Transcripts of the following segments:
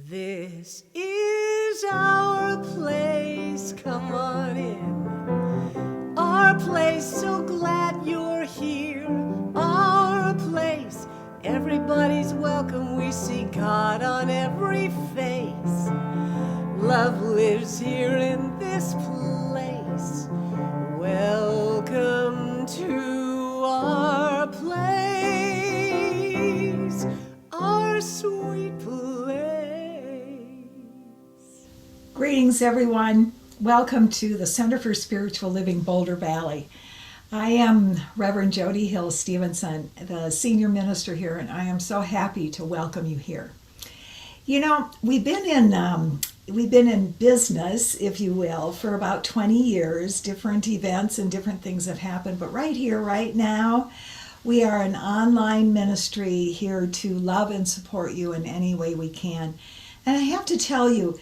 This is our place, come on in. Our place, so glad you're here. Our place, everybody's welcome. We see God on every face. Love lives here in this place. Welcome to our place, our sweet place. Greetings, everyone. Welcome to the Center for Spiritual Living, Boulder Valley. I am Reverend Jody Hill Stevenson, the senior minister here, and I am so happy to welcome you here. You know, we've been in business, if you will, for about 20 years. Different events and different things have happened, but right here, right now, we are an online ministry here to love and support you in any way we can. And I have to tell you,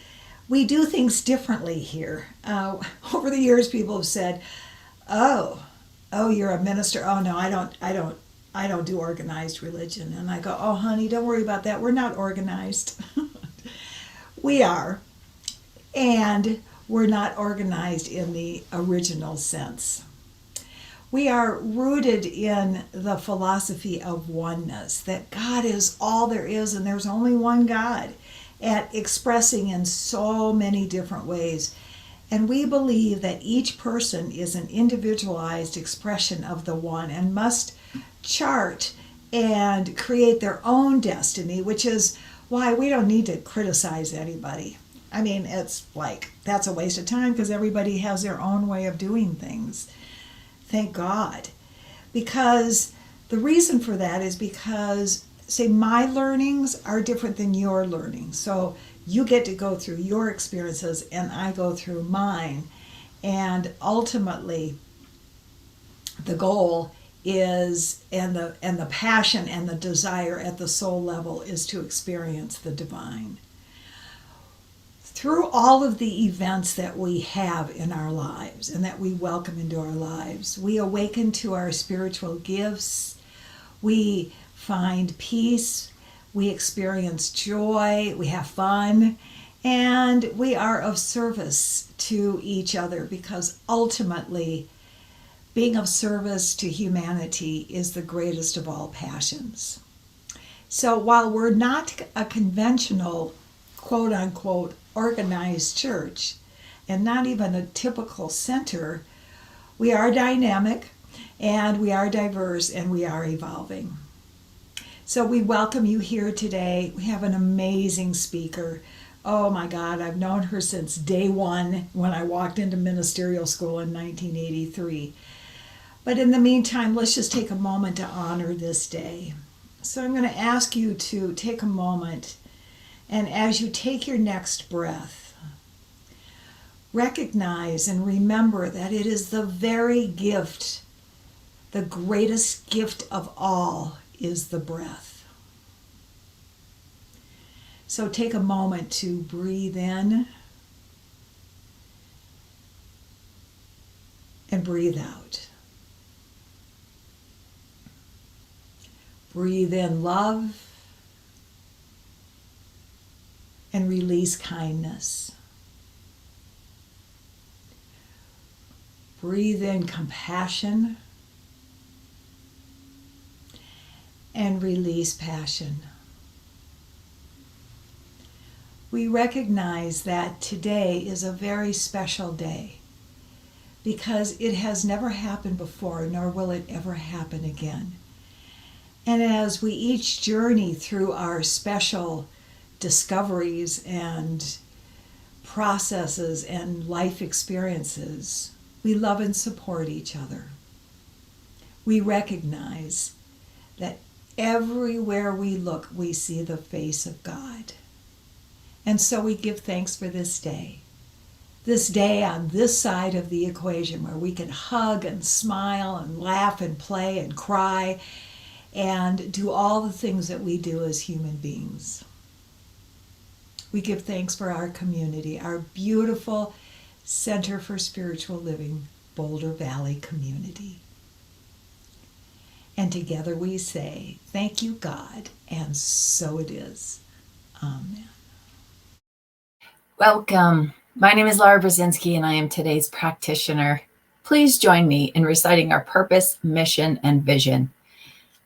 we do things differently here. Over the years, people have said, "Oh, you're a minister. Oh no, I don't do organized religion." And I go, "Oh, honey, don't worry about that. We're not organized." We are, and we're not organized in the original sense. We are rooted in the philosophy of oneness, that God is all there is, and there's only one God, at expressing in so many different ways. And we believe that each person is an individualized expression of the one and must chart and create their own destiny, which is why we don't need to criticize anybody. I mean, it's like, that's a waste of time because everybody has their own way of doing things. Thank God. Because the reason for that is because, say, my learnings are different than your learning. So you get to go through your experiences and I go through mine. And ultimately, the goal is, and the passion and the desire at the soul level is to experience the divine. Through all of the events that we have in our lives and that we welcome into our lives, we awaken to our spiritual gifts, we find peace, we experience joy, we have fun, and we are of service to each other, because ultimately being of service to humanity is the greatest of all passions. So while we're not a conventional, quote unquote, organized church, and not even a typical center, we are dynamic and we are diverse and we are evolving. So we welcome you here today. We have an amazing speaker. Oh my God, I've known her since day one when I walked into ministerial school in 1983. But in the meantime, let's just take a moment to honor this day. So I'm going to ask you to take a moment, and as you take your next breath, recognize and remember that it is the very gift, the greatest gift of all is the breath. So take a moment to breathe in and breathe out. Breathe in love and release kindness. Breathe in compassion and release passion. We recognize that today is a very special day because it has never happened before, nor will it ever happen again. And as we each journey through our special discoveries and processes and life experiences, we love and support each other. We recognize that everywhere we look, we see the face of God. And so we give thanks for this day on this side of the equation where we can hug and smile and laugh and play and cry and do all the things that we do as human beings. We give thanks for our community, our beautiful Center for Spiritual Living, Boulder Valley community. And together we say, thank you, God, and so it is. Amen. Welcome. My name is Laura Brzezinski, and I am today's practitioner. Please join me in reciting our purpose, mission, and vision.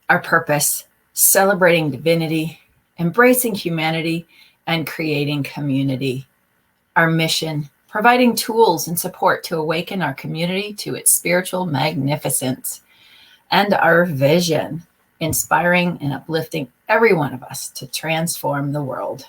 Our purpose, celebrating divinity, embracing humanity, and creating community. Our mission, providing tools and support to awaken our community to its spiritual magnificence. And our vision, inspiring and uplifting every one of us to transform the world.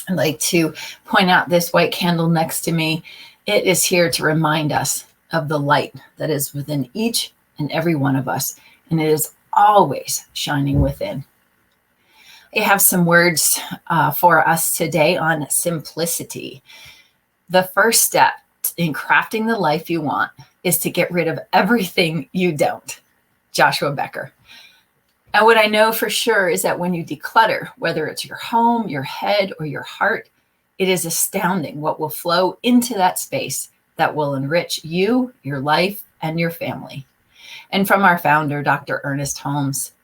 I'd like to point out this white candle next to me. It is here to remind us of the light that is within each and every one of us, and it is always shining within. I have some words for us today on simplicity. The first step in crafting the life you want is to get rid of everything you don't. Joshua Becker. And what I know for sure is that when you declutter, whether it's your home, your head, or your heart, it is astounding what will flow into that space that will enrich you, your life, and your family. And from our founder, Dr. Ernest Holmes,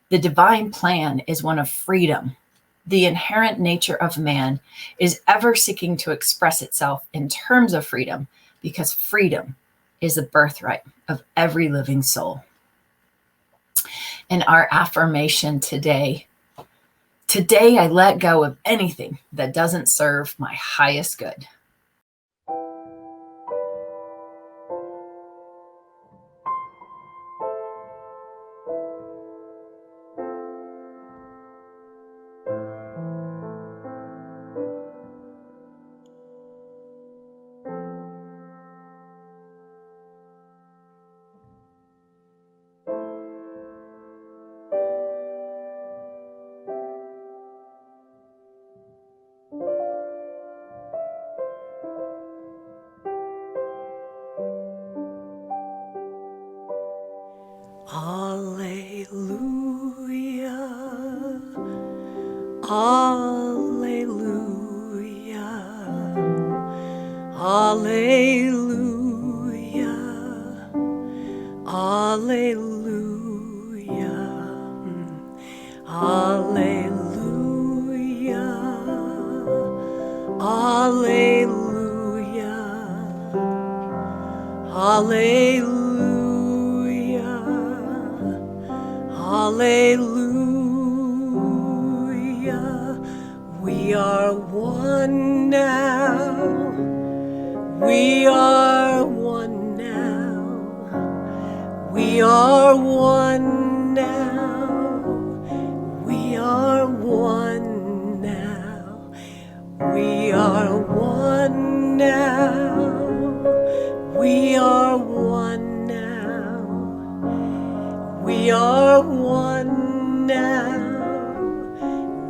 the divine plan is one of freedom. The inherent nature of man is ever seeking to express itself in terms of freedom, because freedom is the birthright of every living soul. And our affirmation today I let go of anything that doesn't serve my highest good. Alleluia, alleluia, alleluia, alleluia, alleluia, alleluia, alleluia. Hallelujah, we are one now, we are one now, we are one now, we are one now, we are one now, we are one now, we are one now,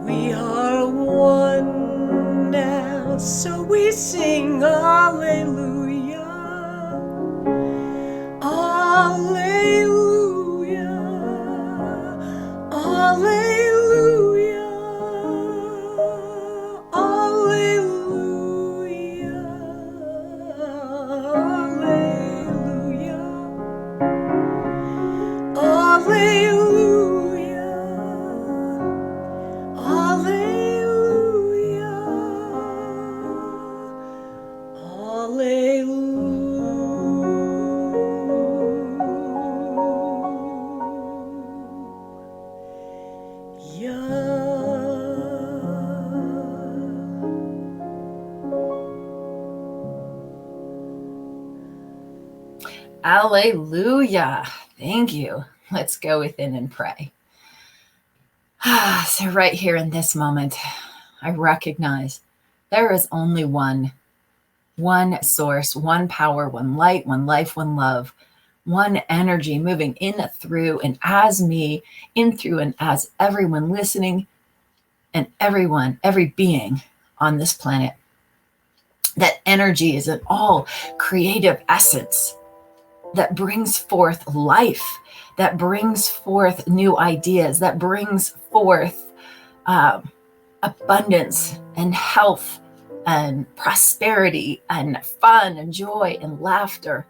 we are one now. So we sing hallelujah, hallelujah, hallelujah, hallelujah, hallelujah, hallelujah, Alleluia. Thank you. Let's go within and pray. So right here in this moment, I recognize there is only one source, one power, one light, one life, one love, one energy moving in, through, and as me, in, through, and as everyone listening, and every being on this planet. That energy is an all creative essence that brings forth life, that brings forth new ideas, that brings forth abundance and health and prosperity and fun and joy and laughter.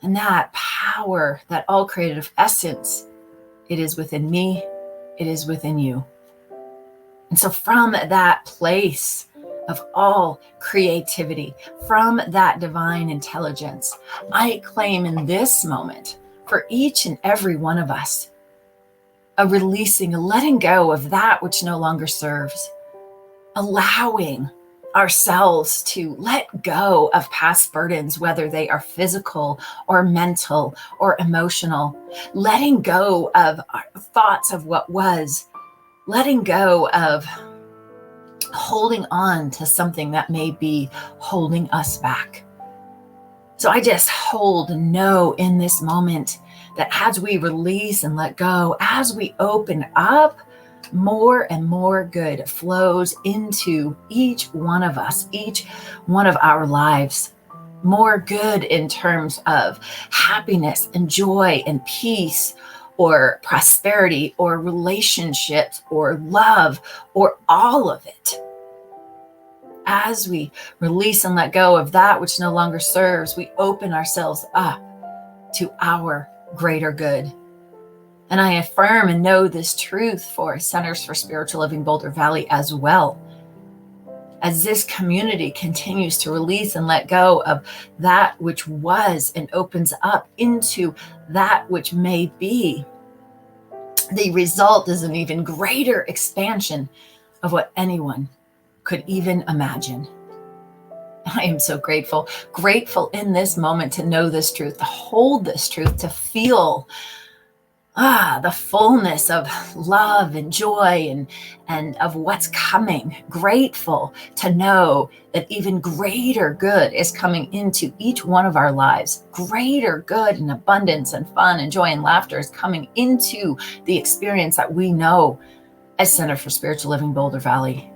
And that power, that all creative essence, it is within me, it is within you. And so from that place of all creativity from that divine intelligence. I claim in this moment for each and every one of us a releasing, a letting go of that which no longer serves, allowing ourselves to let go of past burdens, whether they are physical or mental or emotional, letting go of our thoughts of what was, letting go of holding on to something that may be holding us back. So I just hold and know in this moment that as we release and let go, as we open up, more and more good flows into each one of us, each one of our lives. More good in terms of happiness and joy and peace, or prosperity, or relationships, or love, or all of it. As we release and let go of that which no longer serves, we open ourselves up to our greater good. And I affirm and know this truth for Centers for Spiritual Living Boulder Valley as well. As this community continues to release and let go of that which was and opens up into that which may be, the result is an even greater expansion of what anyone could even imagine. I am so grateful in this moment to know this truth, to hold this truth, to feel the fullness of love and joy and of what's coming. Grateful to know that even greater good is coming into each one of our lives. Greater good and abundance and fun and joy and laughter is coming into the experience that we know as Center for Spiritual Living Boulder Valley.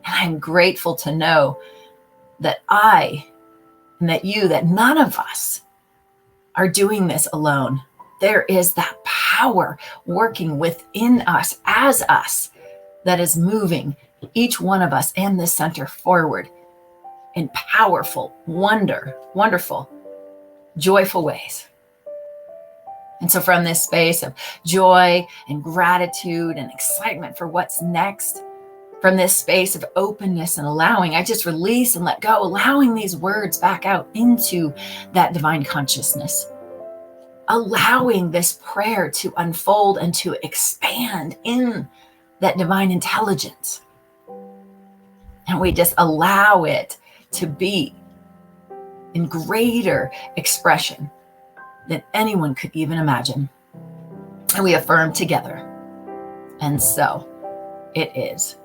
And I'm grateful to know that I and that you, that none of us are doing this alone. There is that power working within us, as us, that is moving each one of us and this center forward in powerful, wonderful, joyful ways. And so from this space of joy and gratitude and excitement for what's next, from this space of openness and allowing, I just release and let go, allowing these words back out into that divine consciousness. Allowing this prayer to unfold and to expand in that divine intelligence. And we just allow it to be in greater expression than anyone could even imagine. And we affirm together. And so it is.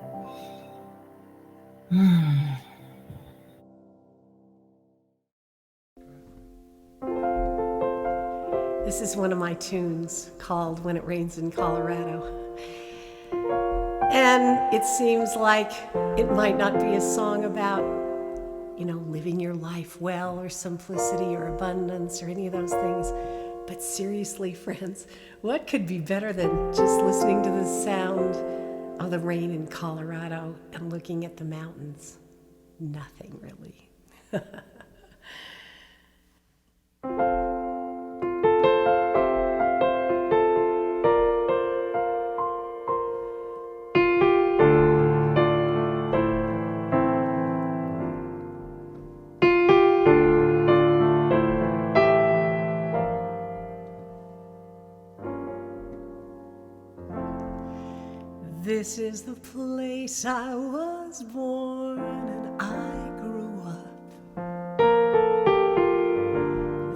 This is one of my tunes called When It Rains in Colorado. And it seems like it might not be a song about, living your life well or simplicity or abundance or any of those things. But seriously, friends, what could be better than just listening to the sound of the rain in Colorado and looking at the mountains? Nothing really. This is the place I was born and I grew up.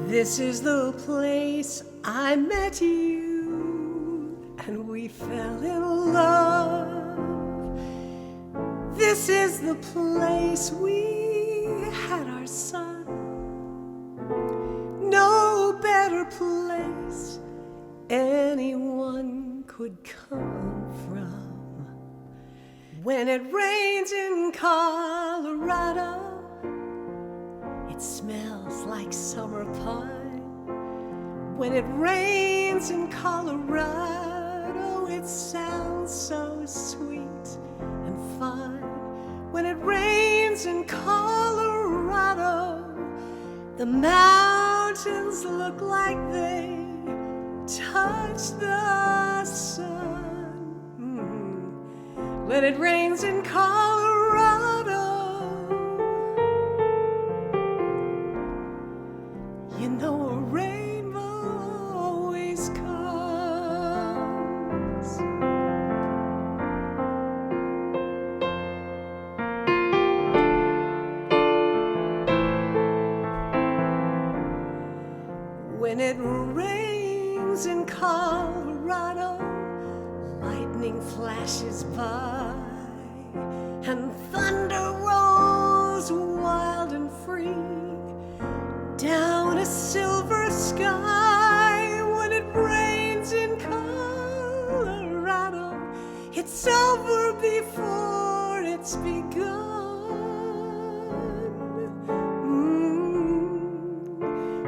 This is the place I met you and we fell in love. This is the place we had our son. No better place anyone could come from. When it rains in Colorado, it smells like summer pine. When it rains in Colorado, it sounds so sweet and fine. When it rains in Colorado, the mountains look like they touch the sun. When it rains in Colorado, flashes by, and thunder rolls wild and free down a silver sky. When it rains in Colorado, it's over before it's begun.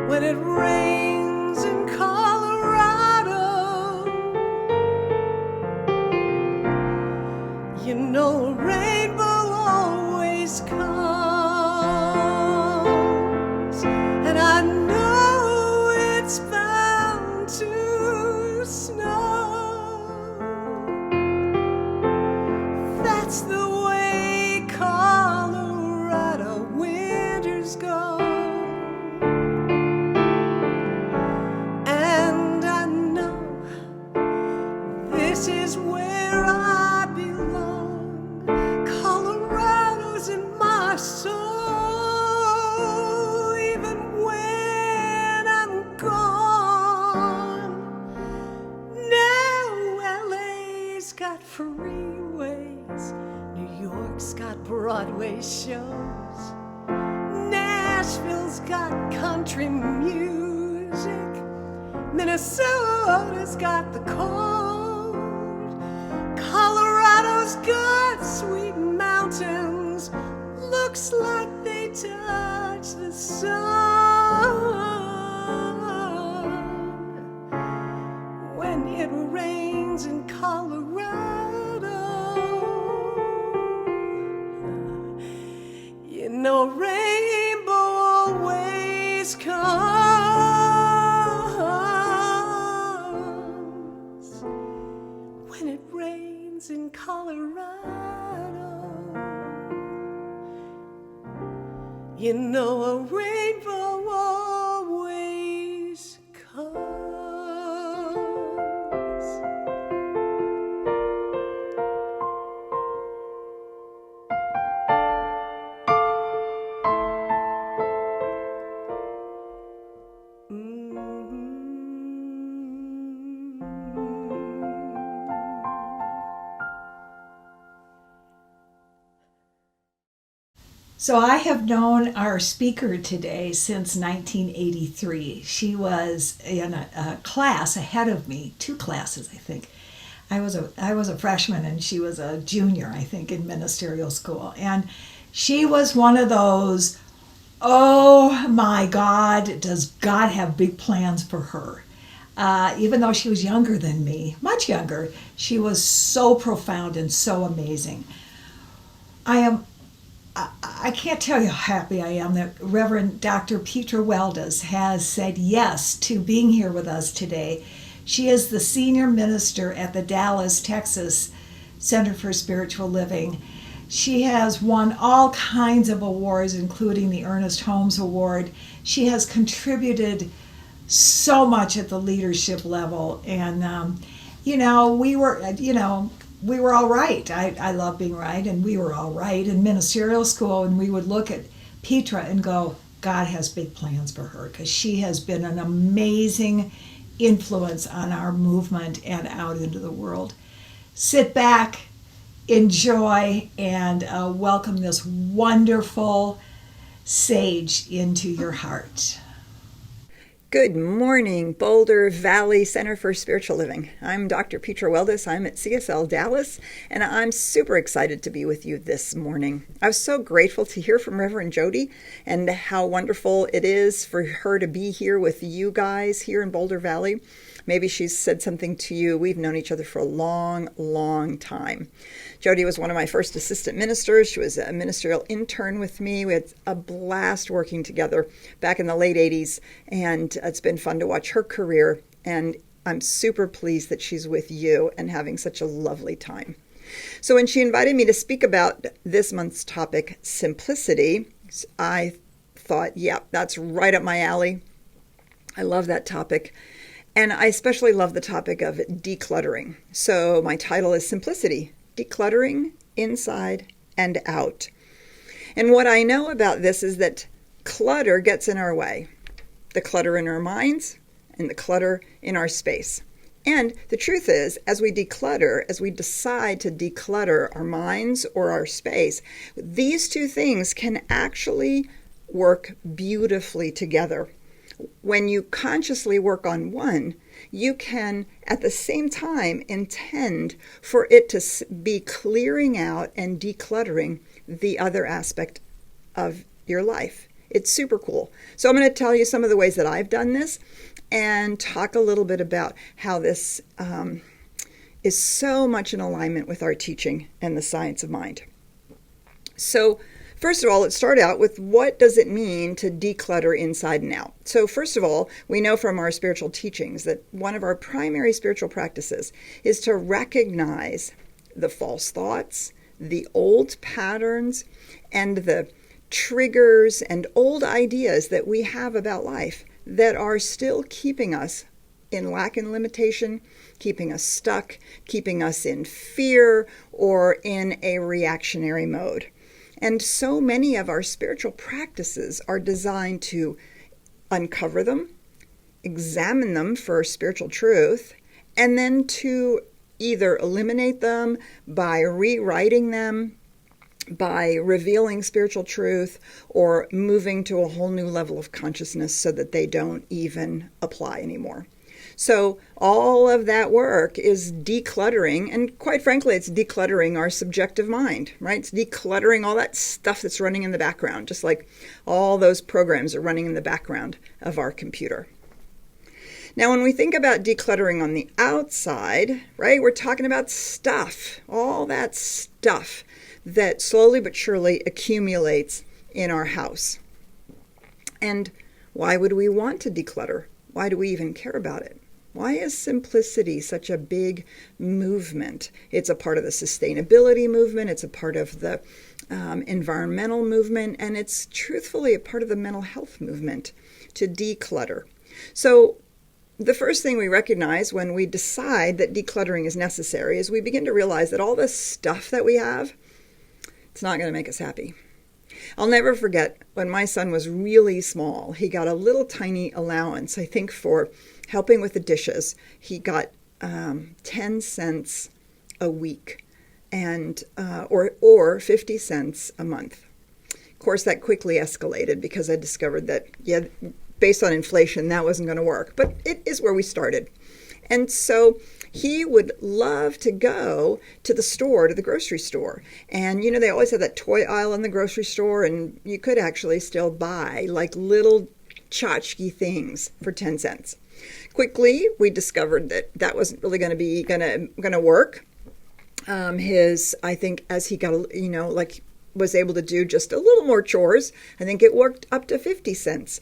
When it rains in Colorado, you know a rainbow always comes, and I know it's bound to snow. That's the way Colorado winters go. And I know this is where I belong. Colorado's in my soul, even when I'm gone. Now LA's got freeways, New York's got Broadway shows, Nashville's got country music, Minnesota's got the cold, Colorado's got sweet mountains, looks like they touch the sun. When it rains in Colorado, you know rainbow always comes. When it rains in Colorado, you know a rainbow always comes. So I have known our speaker today since 1983. She was in a class ahead of me, 2 classes, I think. I was a freshman and she was a junior, I think, in ministerial school. And she was one of those, oh my God, does God have big plans for her? Even though she was younger than me, much younger, she was so profound and so amazing. I can't tell you how happy I am that Reverend Dr. Petra Weldes has said yes to being here with us today. She is the senior minister at the Dallas, Texas Center for Spiritual Living. She has won all kinds of awards, including the Ernest Holmes Award. She has contributed so much at the leadership level. And, we were all right. I love being right, and we were all right in ministerial school, and we would look at Petra and go, God has big plans for her, because she has been an amazing influence on our movement and out into the world. Sit back, enjoy, and welcome this wonderful sage into your heart. Good morning, Boulder Valley Center for Spiritual Living. I'm Dr. Petra Weldes. I'm at CSL Dallas, and I'm super excited to be with you this morning. I was so grateful to hear from Reverend Jody and how wonderful it is for her to be here with you guys here in Boulder Valley. Maybe she's said something to you. We've known each other for a long, long time. Jody was one of my first assistant ministers. She was a ministerial intern with me. We had a blast working together back in the late 80s, and it's been fun to watch her career, and I'm super pleased that she's with you and having such a lovely time. So when she invited me to speak about this month's topic, simplicity, I thought, yeah, that's right up my alley. I love that topic. And I especially love the topic of decluttering. So my title is Simplicity, Decluttering Inside and Out. And what I know about this is that clutter gets in our way. The clutter in our minds and the clutter in our space. And the truth is, as we declutter, as we decide to declutter our minds or our space, these two things can actually work beautifully together. When you consciously work on one, you can at the same time intend for it to be clearing out and decluttering the other aspect of your life. It's super cool. So I'm going to tell you some of the ways that I've done this and talk a little bit about how this is so much in alignment with our teaching and the science of mind. So first of all, let's start out with what does it mean to declutter inside and out. So first of all, we know from our spiritual teachings that one of our primary spiritual practices is to recognize the false thoughts, the old patterns, and the triggers and old ideas that we have about life that are still keeping us in lack and limitation, keeping us stuck, keeping us in fear or in a reactionary mode. And so many of our spiritual practices are designed to uncover them, examine them for spiritual truth, and then to either eliminate them by rewriting them, by revealing spiritual truth, or moving to a whole new level of consciousness so that they don't even apply anymore. So all of that work is decluttering, and quite frankly, it's decluttering our subjective mind, right? It's decluttering all that stuff that's running in the background, just like all those programs are running in the background of our computer. Now, when we think about decluttering on the outside, right, we're talking about stuff, all that stuff that slowly but surely accumulates in our house. And why would we want to declutter? Why do we even care about it? Why is simplicity such a big movement? It's a part of the sustainability movement, it's a part of the environmental movement, and it's truthfully a part of the mental health movement to declutter. So the first thing we recognize when we decide that decluttering is necessary is we begin to realize that all this stuff that we have, it's not going to make us happy. I'll never forget when my son was really small, he got a little tiny allowance, I think for helping with the dishes. He got 10 cents a week and or 50 cents a month. Of course, that quickly escalated because I discovered that, based on inflation, that wasn't going to work. But it is where we started. And so he would love to go to the store, to the grocery store. And, they always have that toy aisle in the grocery store, and you could actually still buy like little tchotchke things for 10 cents. Quickly, we discovered that that wasn't really going to work. I think as he got, was able to do just a little more chores, I think it worked up to 50 cents.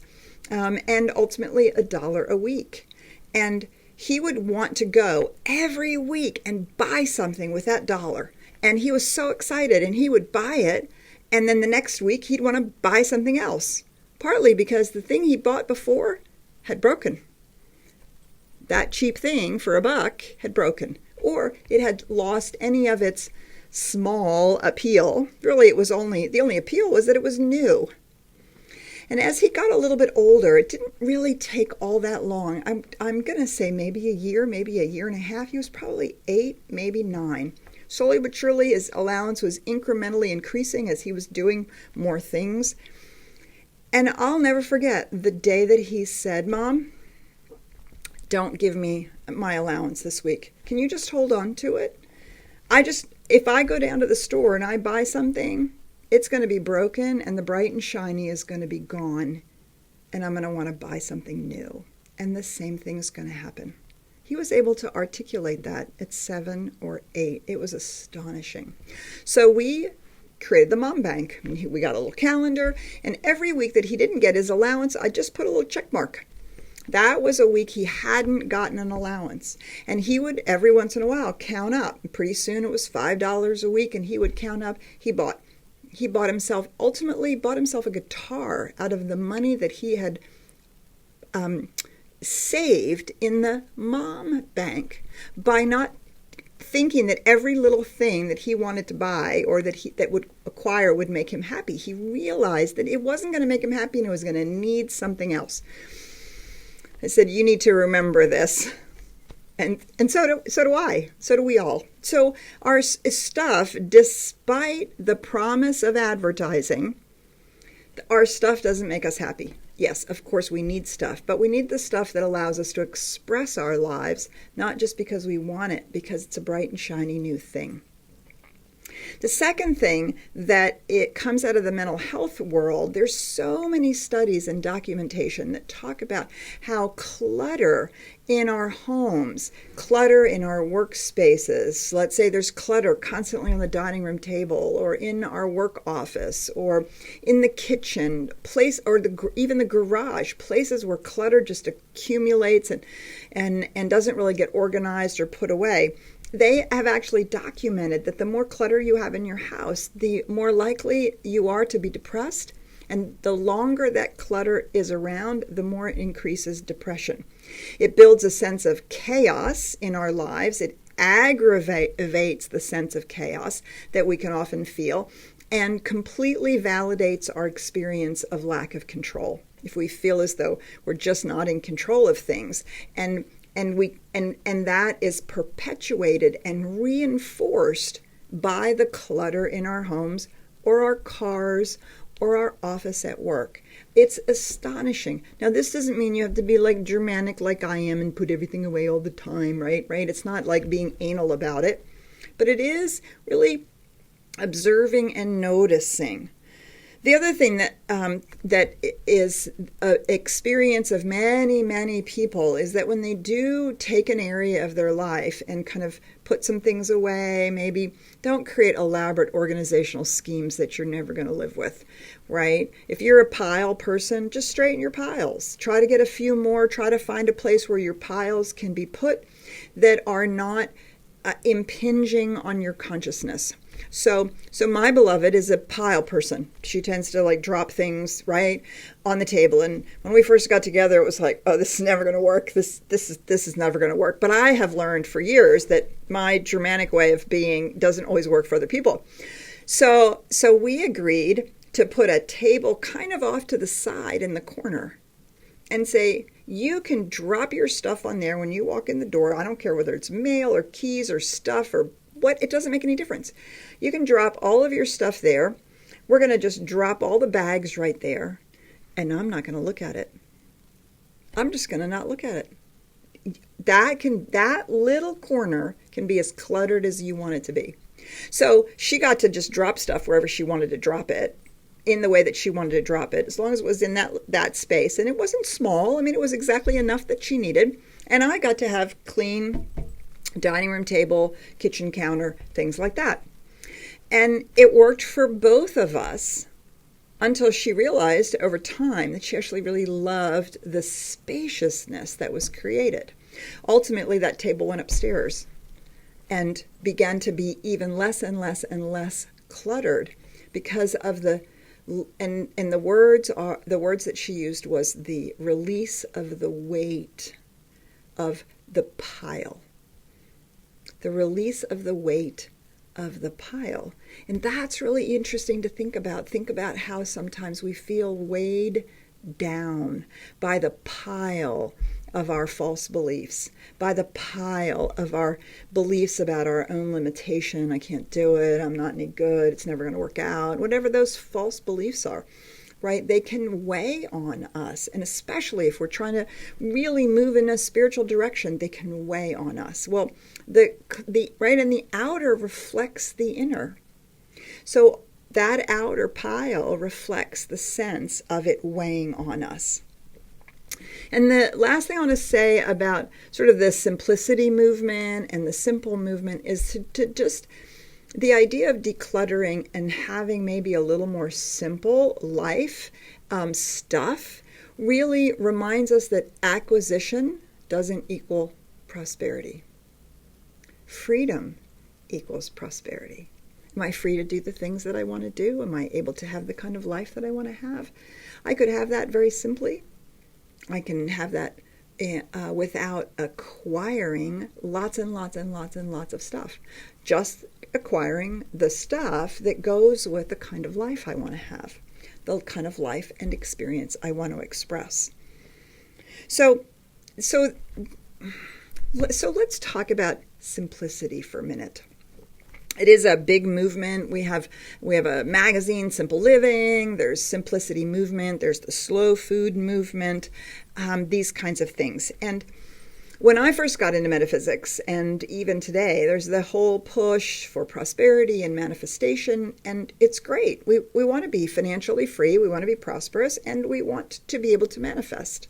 And ultimately $1 a week. And he would want to go every week and buy something with that dollar. And he was so excited, and he would buy it. And then the next week he'd want to buy something else, partly because the thing he bought before had broken. That cheap thing for $1 had broken, or it had lost any of its small appeal. Really, the only appeal was that it was new. And as he got a little bit older, it didn't really take all that long. I'm going to say maybe a year, maybe a year and a half. He was probably 8, maybe 9. Slowly but surely, his allowance was incrementally increasing as he was doing more things. And I'll never forget the day that he said, "Mom, don't give me my allowance this week. Can you just hold on to it? If I go down to the store and I buy something, it's going to be broken and the bright and shiny is going to be gone, and I'm going to want to buy something new." And the same thing is going to happen. He was able to articulate that at 7 or 8. It was astonishing. So we created the Mom Bank. We got a little calendar, and every week that he didn't get his allowance, I just put a little check mark. That was a week he hadn't gotten an allowance. And he would, every once in a while, count up. And pretty soon it was $5 a week, and he would count up. He ultimately bought himself a guitar out of the money that he had saved in the Mom Bank by not thinking that every little thing that he wanted to buy or that would acquire would make him happy. He realized that it wasn't going to make him happy and it was going to need something else. I said, "You need to remember this. And so do I. So do we all. So our stuff, despite the promise of advertising, our stuff doesn't make us happy. Yes, of course we need stuff, but we need the stuff that allows us to express our lives, not just because we want it, because it's a bright and shiny new thing. The second thing that it comes out of the mental health world, there's so many studies and documentation that talk about how clutter in our homes, clutter in our workspaces, let's say there's clutter constantly on the dining room table or in our work office or in the kitchen, or even the garage, places where clutter just accumulates and doesn't really get organized or put away. They have actually documented that the more clutter you have in your house, the more likely you are to be depressed. And the longer that clutter is around, the more it increases depression. It builds a sense of chaos in our lives. It aggravates the sense of chaos that we can often feel and completely validates our experience of lack of control. If we feel as though we're just not in control of things, and that is perpetuated and reinforced by the clutter in our homes or our cars or our office at work. It's astonishing. Now, this doesn't mean you have to be like Germanic like I am and put everything away all the time, right? It's not like being anal about it, but it is really observing and noticing. The other thing that is an experience of many, many people is that when they do take an area of their life and kind of put some things away, maybe don't create elaborate organizational schemes that you're never going to live with, right? If you're a pile person, just straighten your piles. Try to get a few more. Try to find a place where your piles can be put that are not impinging on your consciousness. So my beloved is a pile person. She tends to like drop things right on the table. And when we first got together, it was like, oh, this is never going to work. This is never going to work. But I have learned for years that my Germanic way of being doesn't always work for other people. So we agreed to put a table kind of off to the side in the corner and say, you can drop your stuff on there when you walk in the door. I don't care whether it's mail or keys or stuff or what, it doesn't make any difference. You can drop all of your stuff there. We're going to just drop all the bags right there, and I'm not going to look at it. I'm just going to not look at it. That little corner can be as cluttered as you want it to be. So she got to just drop stuff wherever she wanted to drop it, in the way that she wanted to drop it, as long as it was in that space. And it wasn't small. I mean, it was exactly enough that she needed. And I got to have clean dining room table, kitchen counter, things like that. And it worked for both of us until she realized over time that she actually really loved the spaciousness that was created. Ultimately, that table went upstairs and began to be even less and less and less cluttered because of the words that she used was the release of the weight of the pile. The release of the weight of the pile. And that's really interesting to think about. Think about how sometimes we feel weighed down by the pile of our false beliefs, by the pile of our beliefs about our own limitation. I can't do it. I'm not any good. It's never going to work out. Whatever those false beliefs are, right? They can weigh on us. And especially if we're trying to really move in a spiritual direction, they can weigh on us. Well, the right, and the outer reflects the inner. So that outer pile reflects the sense of it weighing on us. And the last thing I want to say about sort of the simplicity movement and the simple movement is to just the idea of decluttering and having maybe a little more simple life stuff really reminds us that acquisition doesn't equal prosperity. Freedom equals prosperity. Am I free to do the things that I want to do? Am I able to have the kind of life that I want to have? I could have that very simply. I can have that without acquiring lots and lots and lots and lots of stuff. Just acquiring the stuff that goes with the kind of life I want to have, the kind of life and experience I want to express. So So let's talk about simplicity for a minute. It is a big movement. We have a magazine, Simple Living. There's Simplicity Movement. There's the Slow Food Movement. These kinds of things. And when I first got into metaphysics, and even today, there's the whole push for prosperity and manifestation, and it's great. We want to be financially free, we want to be prosperous, and we want to be able to manifest.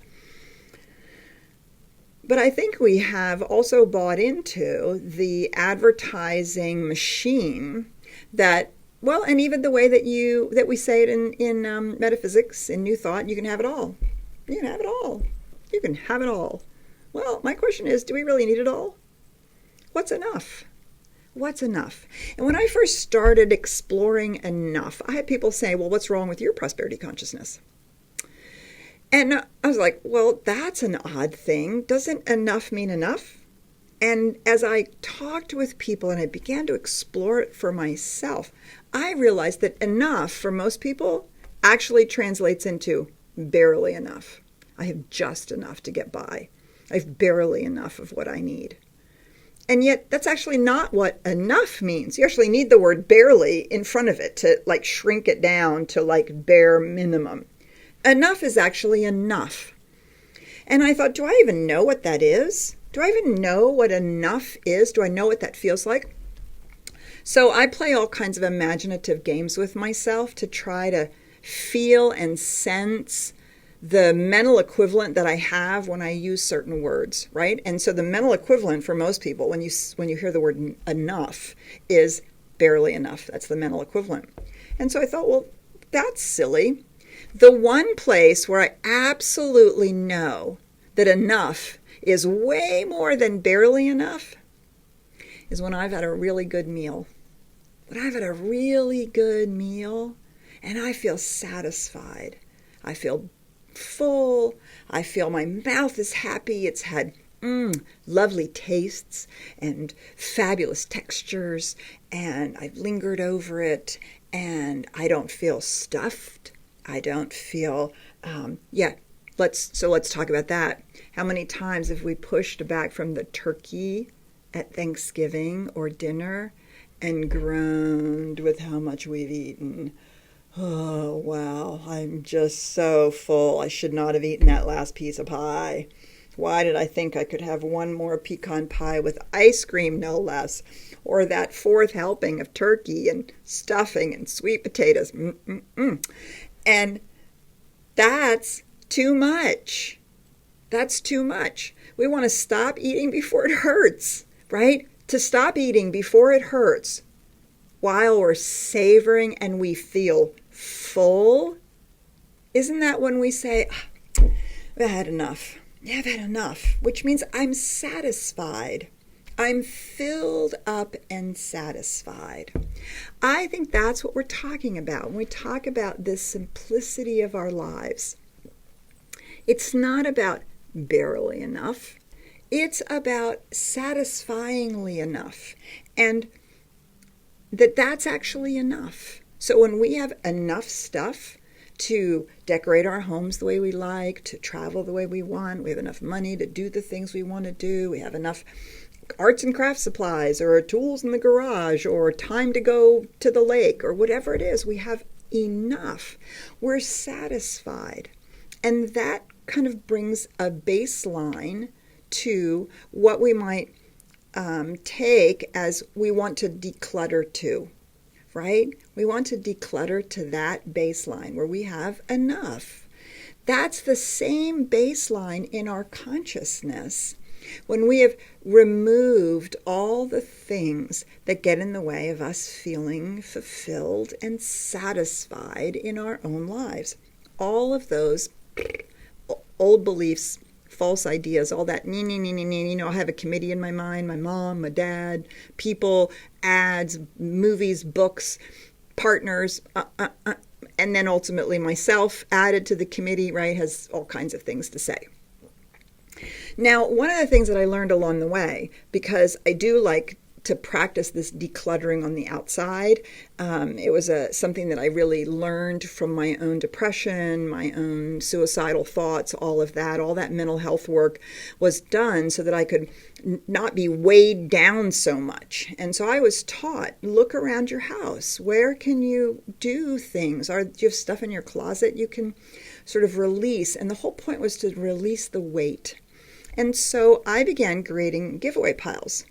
But I think we have also bought into the advertising machine that, well, and even the way that we say it in metaphysics, in New Thought, you can have it all. You can have it all. You can have it all. Well, my question is, do we really need it all? What's enough? What's enough? And when I first started exploring enough, I had people say, well, what's wrong with your prosperity consciousness? And I was like, well, that's an odd thing. Doesn't enough mean enough? And as I talked with people and I began to explore it for myself, I realized that enough for most people actually translates into barely enough. I have just enough to get by. I have barely enough of what I need. And yet that's actually not what enough means. You actually need the word barely in front of it to like shrink it down to like bare minimum. Enough is actually enough. And I thought, do I even know what that is? Do I even know what enough is? Do I know what that feels like? So I play all kinds of imaginative games with myself to try to feel and sense the mental equivalent that I have when I use certain words, right? And so the mental equivalent for most people when you hear the word enough is barely enough. That's the mental equivalent. And so I thought, well, that's silly. The one place where I absolutely know that enough is way more than barely enough is when I've had a really good meal. When I've had a really good meal and I feel satisfied. I feel full. I feel my mouth is happy. It's had lovely tastes and fabulous textures, and I've lingered over it, and I don't feel stuffed. I don't feel, let's talk about that. How many times have we pushed back from the turkey at Thanksgiving or dinner and groaned with how much we've eaten? Oh, wow, I'm just so full. I should not have eaten that last piece of pie. Why did I think I could have one more pecan pie with ice cream, no less? Or that fourth helping of turkey and stuffing and sweet potatoes. And that's too much. That's too much. We want to stop eating before it hurts, right? To stop eating before it hurts while we're savoring and we feel full. Isn't that when we say, I've had enough. Yeah, I've had enough, which means I'm satisfied. I'm filled up and satisfied. I think that's what we're talking about when we talk about this simplicity of our lives. It's not about barely enough. It's about satisfyingly enough. And that's actually enough. So when we have enough stuff to decorate our homes the way we like, to travel the way we want, we have enough money to do the things we want to do, we have enough arts and craft supplies or tools in the garage or time to go to the lake or whatever it is, we have enough. We're satisfied. And that kind of brings a baseline to what we might take as we want to declutter to, right? We want to declutter to that baseline where we have enough. That's the same baseline in our consciousness when we have removed all the things that get in the way of us feeling fulfilled and satisfied in our own lives. All of those old beliefs, false ideas, all that, I have a committee in my mind, my mom, my dad, people, ads, movies, books, partners, and then ultimately myself added to the committee, right, has all kinds of things to say. Now, one of the things that I learned along the way, because I do like to practice this decluttering on the outside. It was something that I really learned from my own depression, my own suicidal thoughts, all that mental health work was done so that I could not be weighed down so much. And so I was taught, look around your house. Where can you do things? Do you have stuff in your closet you can sort of release? And the whole point was to release the weight. And so I began creating giveaway piles.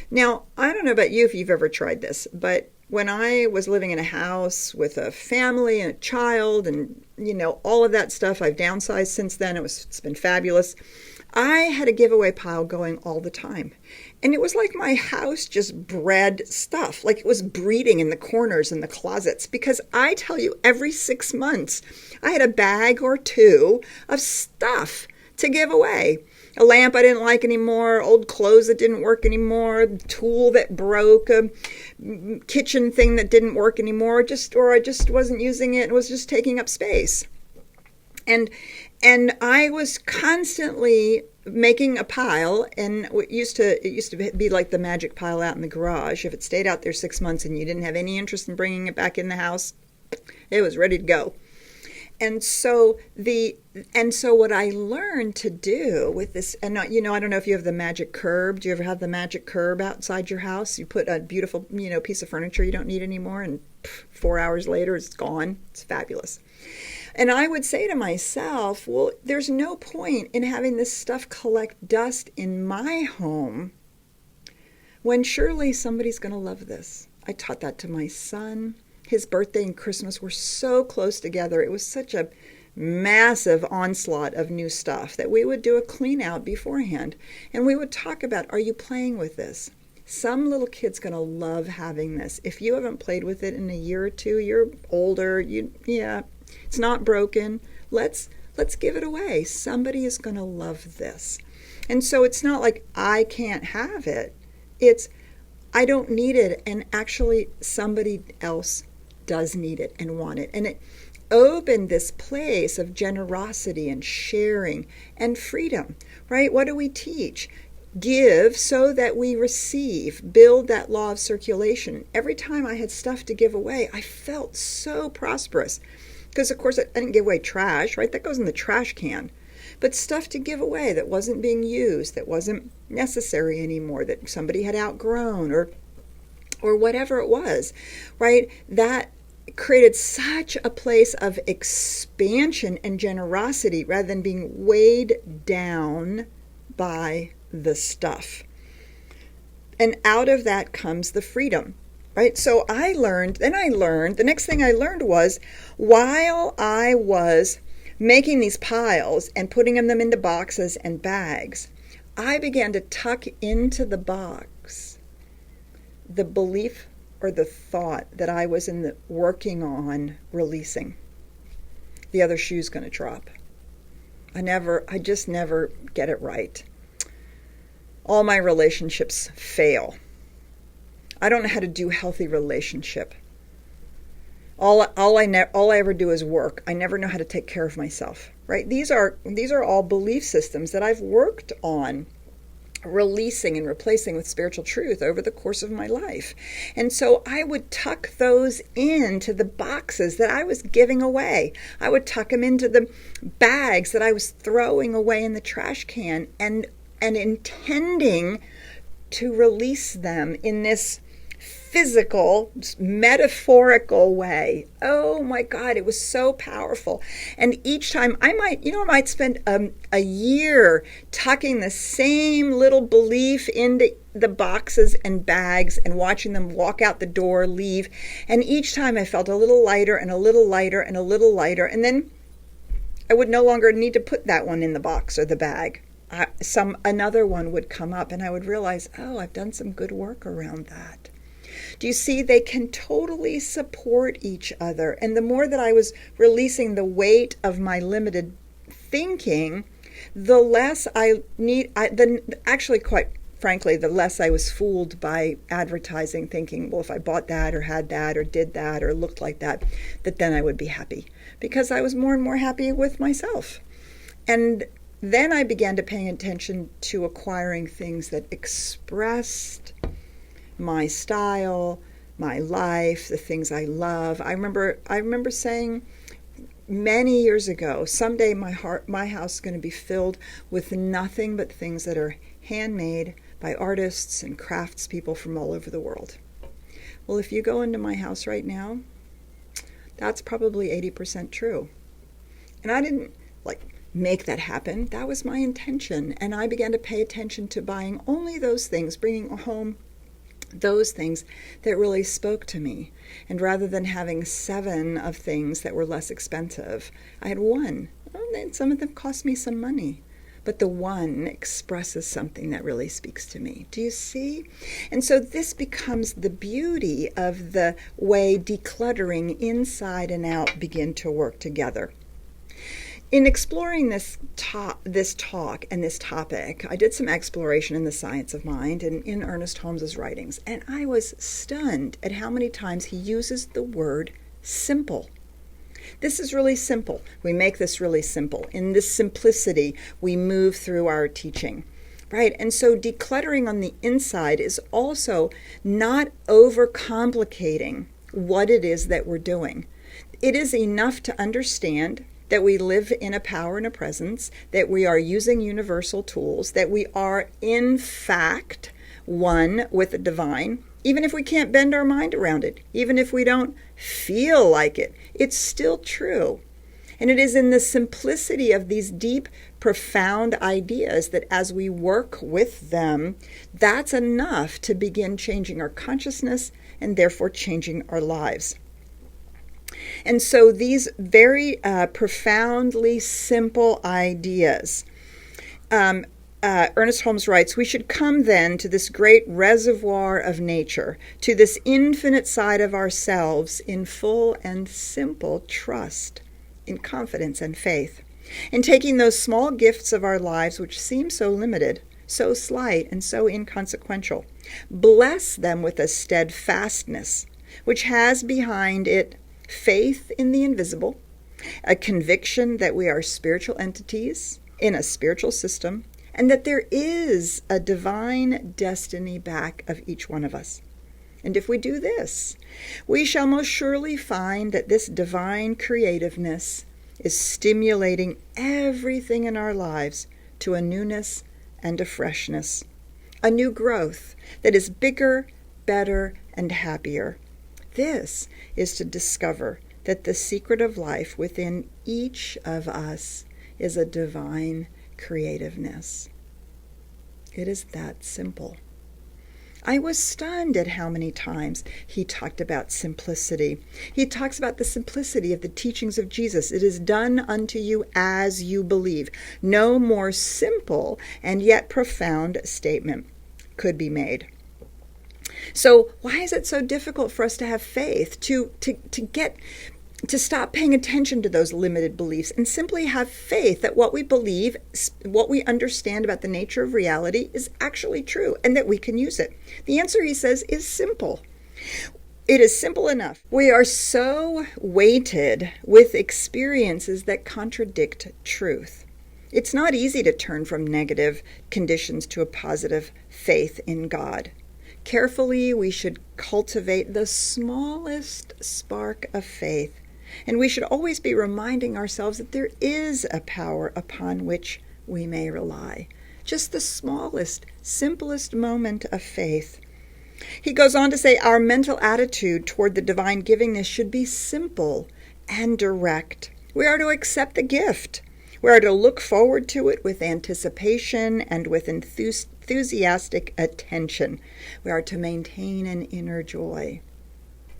Now, I don't know about you if you've ever tried this, but when I was living in a house with a family and a child and, all of that stuff, I've downsized since then. It's been fabulous. I had a giveaway pile going all the time. And it was like my house just bred stuff, like it was breeding in the corners and the closets. Because I tell you, every 6 months, I had a bag or two of stuff to give away. A lamp I didn't like anymore, old clothes that didn't work anymore, a tool that broke, a kitchen thing that didn't work anymore, or I just wasn't using it and was just taking up space. And I was constantly making a pile, and it used to be like the magic pile out in the garage. If it stayed out there 6 months and you didn't have any interest in bringing it back in the house, it was ready to go. And so what I learned to do with this, and I don't know if you have the magic curb. Do you ever have the magic curb outside your house? You put a beautiful, piece of furniture you don't need anymore, and 4 hours later it's gone. It's fabulous. And I would say to myself, well, there's no point in having this stuff collect dust in my home when surely somebody's going to love this. I taught that to my son. His birthday and Christmas were so close together. It was such a massive onslaught of new stuff that we would do a clean out beforehand. And we would talk about, are you playing with this? Some little kid's going to love having this. If you haven't played with it in a year or two, you're older, it's not broken. Let's give it away. Somebody is going to love this. And so it's not like I can't have it. It's I don't need it, and actually somebody else does need it and want it. And it opened this place of generosity and sharing and freedom, right? What do we teach? Give so that we receive. Build that law of circulation. Every time I had stuff to give away, I felt so prosperous. Because, of course, I didn't give away trash, right? That goes in the trash can. But stuff to give away that wasn't being used, that wasn't necessary anymore, that somebody had outgrown or whatever it was, right? That created such a place of expansion and generosity rather than being weighed down by the stuff. And out of that comes the freedom, right? So the next thing I learned was, while I was making these piles and putting them into boxes and bags, I began to tuck into the box the belief or the thought that I was working on releasing. The other shoe's going to drop. I just never get it right. All my relationships fail. I don't know how to do healthy relationship. All I ever do is work. I never know how to take care of myself, right? These are all belief systems that I've worked on releasing and replacing with spiritual truth over the course of my life. And so I would tuck those into the boxes that I was giving away. I would tuck them into the bags that I was throwing away in the trash can and intending to release them in this physical, metaphorical way. Oh my God, it was so powerful. And each time I might spend a year tucking the same little belief into the boxes and bags and watching them walk out the door, leave. And each time I felt a little lighter and a little lighter and a little lighter. And then I would no longer need to put that one in the box or the bag. Another one would come up and I would realize, oh, I've done some good work around that. Do you see, they can totally support each other. And the more that I was releasing the weight of my limited thinking, the less quite frankly, the less I was fooled by advertising, thinking, well, if I bought that or had that or did that or looked like that then I would be happy. Because I was more and more happy with myself. And then I began to pay attention to acquiring things that expressed my style, my life, the things I love. I remember saying many years ago, someday my house is going to be filled with nothing but things that are handmade by artists and craftspeople from all over the world. Well, if you go into my house right now, that's probably 80% true. And I didn't make that happen. That was my intention. And I began to pay attention to buying only those things, bringing home those things that really spoke to me. And rather than having 7 of things that were less expensive, I had 1. And some of them cost me some money. But the one expresses something that really speaks to me. Do you see? And so this becomes the beauty of the way decluttering inside and out begin to work together. In exploring this talk and this topic, I did some exploration in the science of mind and in Ernest Holmes's writings, and I was stunned at how many times he uses the word simple. This is really simple. We make this really simple. In this simplicity, we move through our teaching, right? And so decluttering on the inside is also not overcomplicating what it is that we're doing. It is enough to understand that we live in a power and a presence, that we are using universal tools, that we are in fact one with the divine, even if we can't bend our mind around it, even if we don't feel like it, it's still true. And it is in the simplicity of these deep, profound ideas that as we work with them, that's enough to begin changing our consciousness and therefore changing our lives. And so these very profoundly simple ideas, Ernest Holmes writes, we should come then to this great reservoir of nature, to this infinite side of ourselves in full and simple trust, in confidence and faith, in taking those small gifts of our lives which seem so limited, so slight and so inconsequential, bless them with a steadfastness which has behind it faith in the invisible, a conviction that we are spiritual entities in a spiritual system, and that there is a divine destiny back of each one of us. And if we do this, we shall most surely find that this divine creativeness is stimulating everything in our lives to a newness and a freshness, a new growth that is bigger, better, and happier. This is to discover that the secret of life within each of us is a divine creativeness. It is that simple. I was stunned at how many times he talked about simplicity. He talks about the simplicity of the teachings of Jesus. It is done unto you as you believe. No more simple and yet profound statement could be made. So why is it so difficult for us to have faith, to stop paying attention to those limited beliefs and simply have faith that what we believe, what we understand about the nature of reality is actually true and that we can use it? The answer, he says, is simple. It is simple enough. We are so weighted with experiences that contradict truth. It's not easy to turn from negative conditions to a positive faith in God. Carefully, we should cultivate the smallest spark of faith, and we should always be reminding ourselves that there is a power upon which we may rely. Just the smallest, simplest moment of faith. He goes on to say our mental attitude toward the divine givingness should be simple and direct. We are to accept the gift. We are to look forward to it with anticipation and with enthusiastic attention. We are to maintain an inner joy.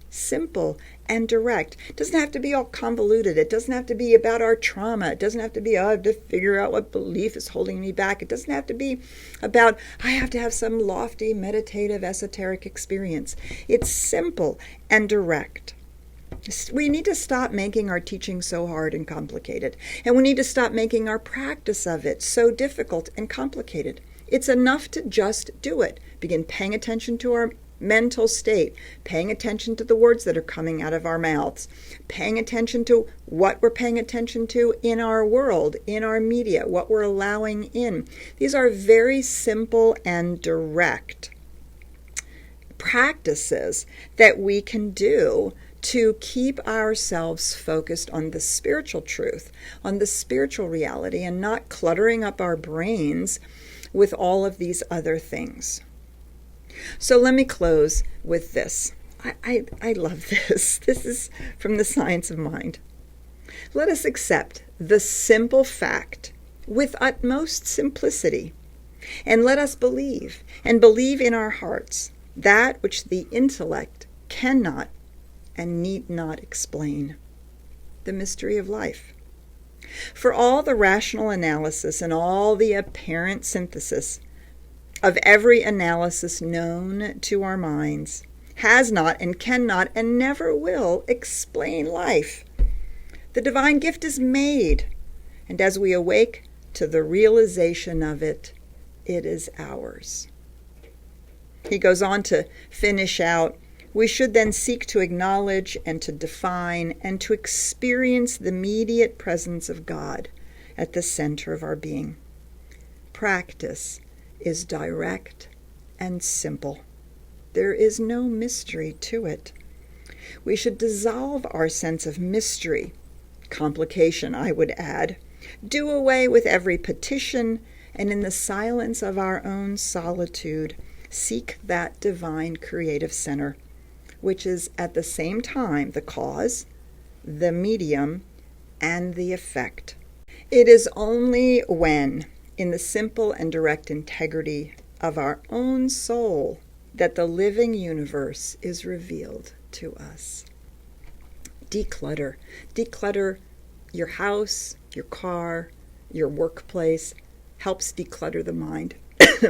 Simple and direct. It doesn't have to be all convoluted. It doesn't have to be about our trauma. It doesn't have to be, I have to figure out what belief is holding me back. It doesn't have to be about, I have to have some lofty, meditative, esoteric experience. It's simple and direct. We need to stop making our teaching so hard and complicated. And we need to stop making our practice of it so difficult and complicated. It's enough to just do it. Begin paying attention to our mental state, paying attention to the words that are coming out of our mouths, paying attention to what we're paying attention to in our world, in our media, what we're allowing in. These are very simple and direct practices that we can do to keep ourselves focused on the spiritual truth, on the spiritual reality, and not cluttering up our brains with all of these other things. So let me close with this. I love this. This is from the Science of Mind. Let us accept the simple fact with utmost simplicity, and let us believe, and believe in our hearts, that which the intellect cannot and need not explain, the mystery of life. For all the rational analysis and all the apparent synthesis of every analysis known to our minds has not and cannot and never will explain life. The divine gift is made, and as we awake to the realization of it, it is ours. He goes on to finish out, we should then seek to acknowledge and to define and to experience the immediate presence of God at the center of our being. Practice is direct and simple. There is no mystery to it. We should dissolve our sense of mystery, complication, I would add, do away with every petition, and in the silence of our own solitude, seek that divine creative center, which is at the same time the cause, the medium, and the effect. It is only when, in the simple and direct integrity of our own soul, that the living universe is revealed to us. Declutter. Declutter your house, your car, your workplace. Helps declutter the mind.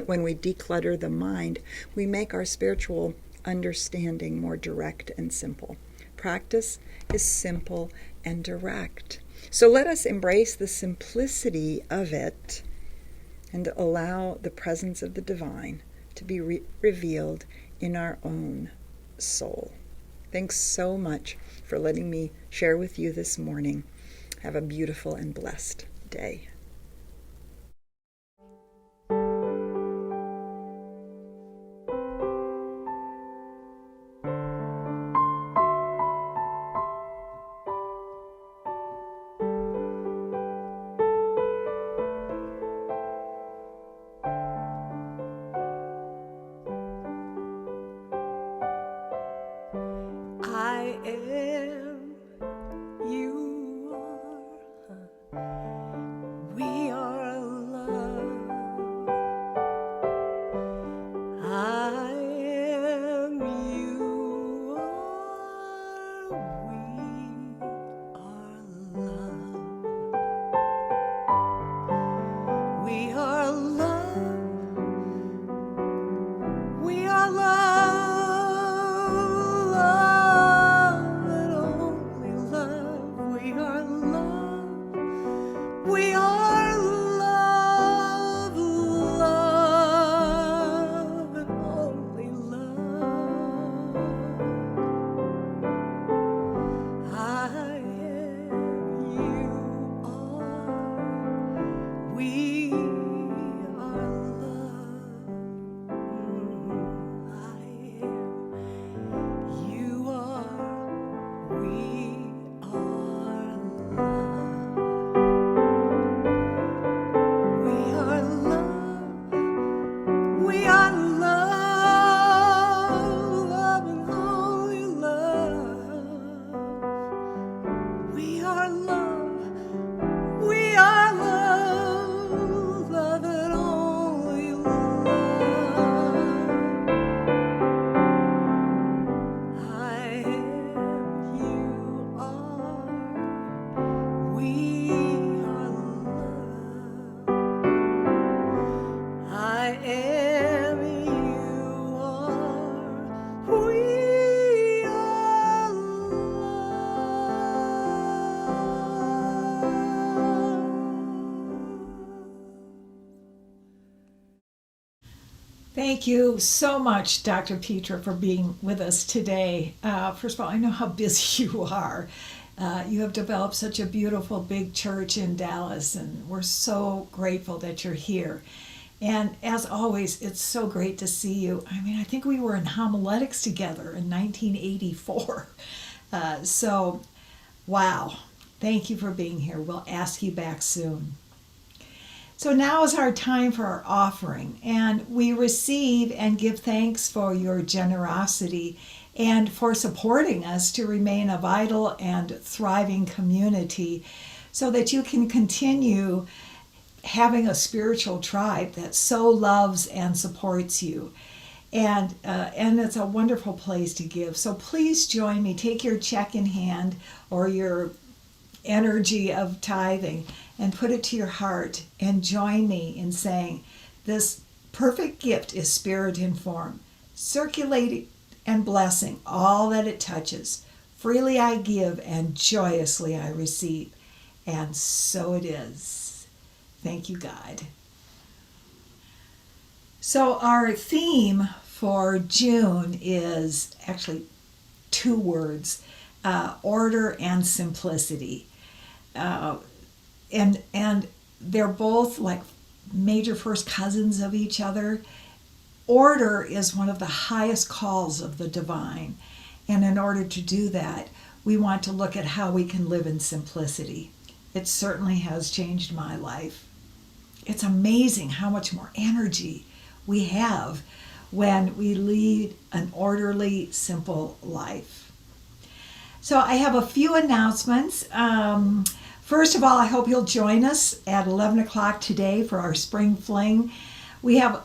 When we declutter the mind, we make our spiritual understanding more direct and simple. Practice is simple and direct. So let us embrace the simplicity of it and allow the presence of the divine to be revealed in our own soul. Thanks so much for letting me share with you this morning. Have a beautiful and blessed day. I am, you are, we are love. I am, you are, we are love. We are love. We are love. We are love, love, and only love. I am, you are, we are love. I am, you are, we are love. We are love, love and only love. We are love, love and only love. I am, you are, we are love. I am, you are, we are Thank you so much, Dr. Petra, for being with us today. First of all, I know how busy you are. You have developed such a beautiful big church in Dallas, and we're so grateful that you're here. And as always, it's so great to see you. I mean, I think we were in homiletics together in 1984. So, wow. Thank you for being here. We'll ask you back soon. So now is our time for our offering, and we receive and give thanks for your generosity and for supporting us to remain a vital and thriving community so that you can continue having a spiritual tribe that so loves and supports you. And it's a wonderful place to give. So please join me. Take your check in hand or your energy of tithing and put it to your heart and join me in saying, this perfect gift is spirit informed, circulating and blessing all that it touches. Freely I give and joyously I receive. And so it is. Thank you, God. So our theme for June is actually two words, order and simplicity. And they're both like major first cousins of each other. Order is one of the highest calls of the divine. And in order to do that, we want to look at how we can live in simplicity. It certainly has changed my life. It's amazing how much more energy we have when we lead an orderly, simple life. So I have a few announcements. First of all, I hope you'll join us at 11 o'clock today for our spring fling. We have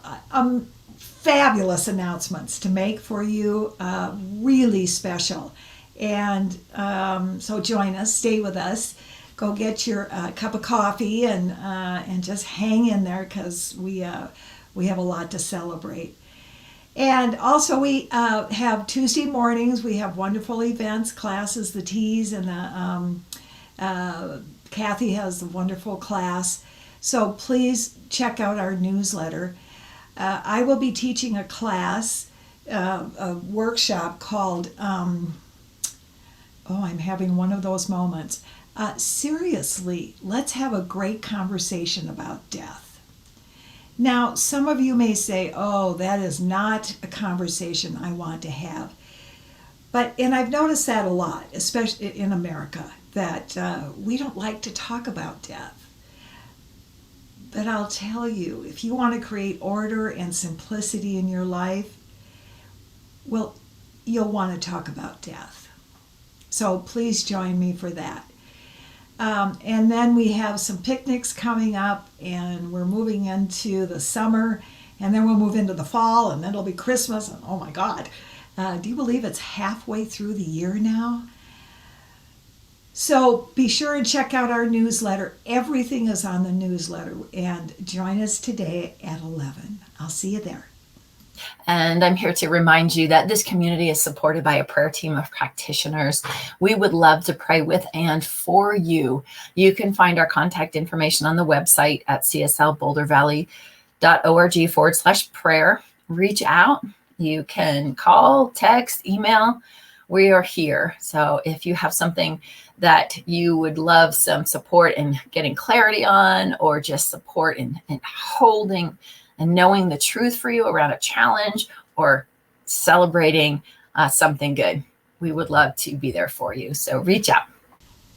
fabulous announcements to make for you, really special. And so join us, stay with us. Go get your cup of coffee and just hang in there because we have a lot to celebrate. And also we have Tuesday mornings, we have wonderful events, classes, the teas, and Kathy has the wonderful class. So please check out our newsletter. I will be teaching a class, a workshop called, I'm having one of those moments. Seriously, let's have a great conversation about death. Now, some of you may say, oh, that is not a conversation I want to have. And I've noticed that a lot, especially in America, that we don't like to talk about death. But I'll tell you, if you want to create order and simplicity in your life, well, you'll want to talk about death. So please join me for that. And then we have some picnics coming up, and we're moving into the summer, and then we'll move into the fall, and then it'll be Christmas, and oh my God, do you believe it's halfway through the year now? So be sure and check out our newsletter. Everything is on the newsletter, and join us today at 11. I'll see you there. And I'm here to remind you that this community is supported by a prayer team of practitioners. We would love to pray with and for you. You can find our contact information on the website at cslbouldervalley.org/prayer. Reach out. You can call, text, email. We are here. So if you have something that you would love some support in getting clarity on, or just support in holding and knowing the truth for you around a challenge, or celebrating something good, we would love to be there for you. So reach out.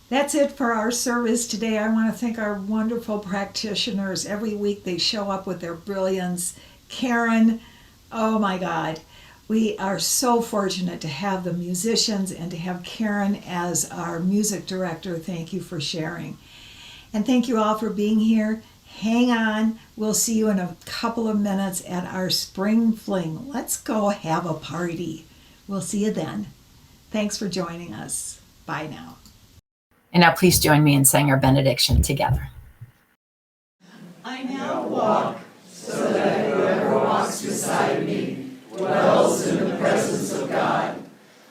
That's it for our service today. I want to thank our wonderful practitioners. Every week they show up with their brilliance. Karen, oh my God. We are so fortunate to have the musicians and to have Karen as our music director. Thank you for sharing. And thank you all for being here. Hang on. We'll see you in a couple of minutes at our spring fling. Let's go have a party. We'll see you then. Thanks for joining us. Bye now. And now please join me in saying our benediction together. I now walk so that whoever walks beside me dwells in the presence of God.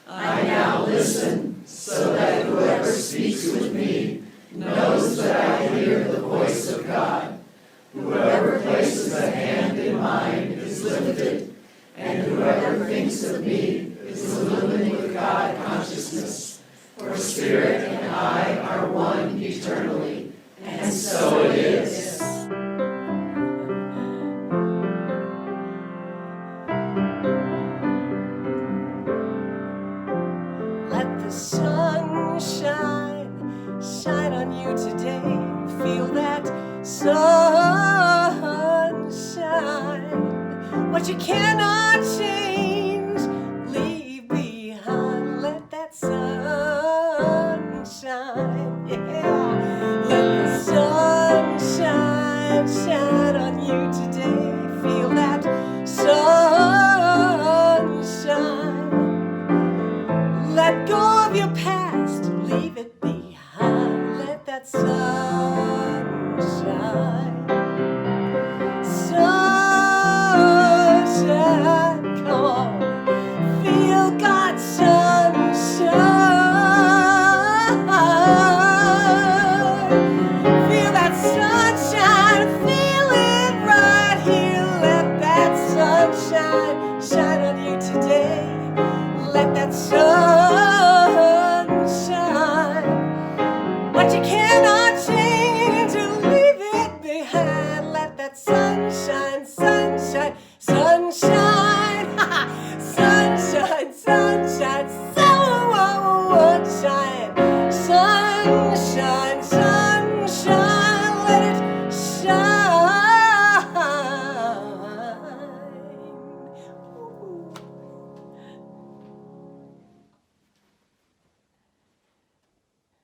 I now listen so that whoever speaks with me knows that I hear the voice of God. Whoever places a hand in mine is lifted, and whoever thinks of me is illumined with God consciousness. For Spirit and I are one eternally, and so it is. sunshine shine on you today. Feel that sunshine. What you cannot change, leave behind. Let that sunshine, yeah. Let the sunshine shine on you today. Feel that sunshine. Let go of your past, leave it behind. Let that sunshine, sunshine, come on. Feel God's sunshine. Feel that sunshine, feel it right here. Let that sunshine shine on you today. Let that sunshine. What you cannot change, leave it behind. Let that sunshine, sunshine, sunshine, sunshine, sunshine, sunshine, sunshine, sunshine, let it shine. Ooh.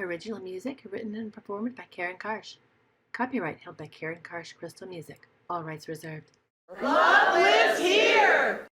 Original music written and performed by Karen Karsh. Copyright held by Karen Karsh Crystal Music. All rights reserved. Love lives here!